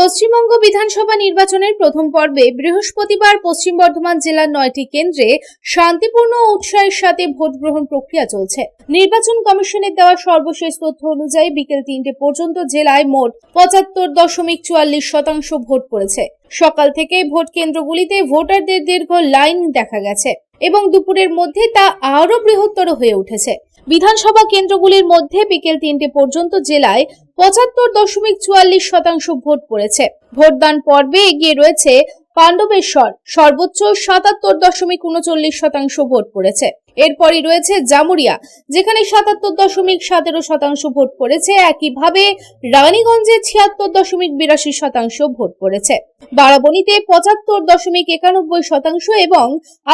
পশ্চিমবঙ্গ বিধানসভা নির্বাচনের প্রথম পর্বে বৃহস্পতিবার পশ্চিম বর্ধমান জেলার 9টি কেন্দ্রে শান্তিপূর্ণ ও উৎসাহের সাথে ভোট গ্রহণ প্রক্রিয়া চলছে। নির্বাচন কমিশনের দেওয়া সর্বশেষ তথ্য অনুযায়ী বিকেল 3টে পর্যন্ত জেলায় মোট 75.44% ভোট পড়েছে। সকাল থেকে ভোট কেন্দ্রগুলিতে ভোটারদের দীর্ঘ লাইন দেখা গেছে এবং দুপুরের মধ্যে তা আরও বৃহত্তর হয়ে উঠেছে। বিধানসভা কেন্দ্রগুলির মধ্যে বিকেল 3টে পর্যন্ত জেলায় 75.44% ভোট পড়েছে। ভোটদান পর্বে এগিয়ে রয়েছে পাণ্ডবেশ্বর, সর্বোচ্চ 77.39% ভোট পড়েছে। এরপরই রয়েছে জামুরিয়া, যেখানে 77.17% ভোট পড়েছে। একইভাবে রানীগঞ্জে 76.82% ভোট পড়েছে। বারাবণীতে 75.91% এবং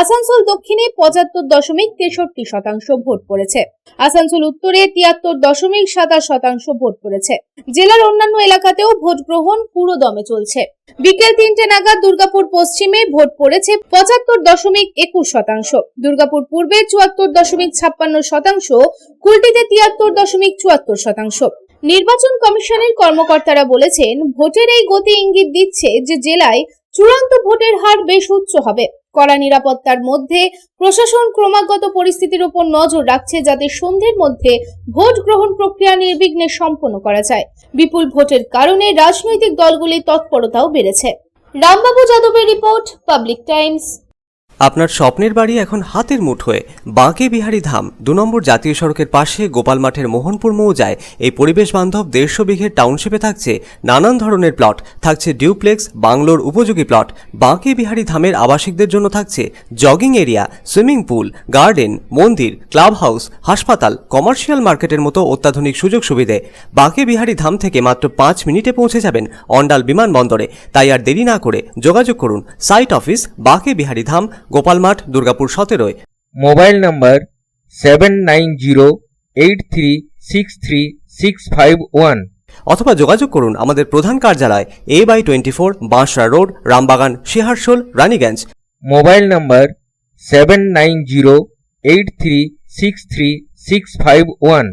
আসানসোল দক্ষিণে 75.63% ভোট পড়েছে। আসানসোল উত্তরে 73.27% ভোট পড়েছে। জেলার অন্যান্য এলাকাতেও ভোট গ্রহণ পুরো দমে চলছে। বিকেল 3টে নাগাদ দুর্গাপুর পশ্চিমে ভোট পড়েছে 75.21%, দুর্গাপুর পূর্বে 74.56%, কুলটিতে 73.74%। নির্বাচন কমিশনের কর্মকর্তারা বলেছেন, ভোটের এই গতি ইঙ্গিত দিচ্ছে যে জেলায় চূড়ান্ত ভোটের হার বেশ উচ্চ হবে। কড়া নিরাপত্তার মধ্যে প্রশাসন ক্রমাগত পরিস্থিতির উপর নজর রাখছে, যাতে সন্ধ্যের মধ্যে ভোট গ্রহণ প্রক্রিয়া নির্বিঘ্নে সম্পন্ন করা যায়। বিপুল ভোটের কারণে রাজনৈতিক দলগুলির তৎপরতাও বেড়েছে। রামবাবু যাদবের রিপোর্ট, পাবলিক টাইমস। আপনার স্বপ্নের বাড়ি এখন হাতের মুঠোয়। বাঁকে বিহারী ধাম 2 নম্বর জাতীয় সড়কের পাশে গোপাল মাঠের মোহনপুর মৌজায় এই পরিবেশ বান্ধব 150 বিঘের টাউনশিপে থাকছে নানান ধরনের প্লট, থাকছে ডিউপ্লেক্স, বাংলোর উপযোগী প্লট। বাঁকে বিহারী ধামের আবাসিকদের জন্য থাকছে jogging area, swimming pool, garden, মন্দির, ক্লাব হাউস, হাসপাতাল, কমার্শিয়াল মার্কেটের মতো অত্যাধুনিক সুযোগ সুবিধে। বাঁকে বিহারী ধাম থেকে মাত্র 5 মিনিটে পৌঁছে যাবেন অন্ডাল বিমানবন্দরে। তাই আর দেরি না করে যোগাযোগ করুন। Site office, Banke Bihari Dham, Gopalmath, Durgapur 17। Mobile number 7908363651 অথবা যোগাযোগ করুন আমাদের প্রধান কার্যালয় A/24, Banshra road, Rambagan, Siharsol, Raniganj. Mobile number 7908363651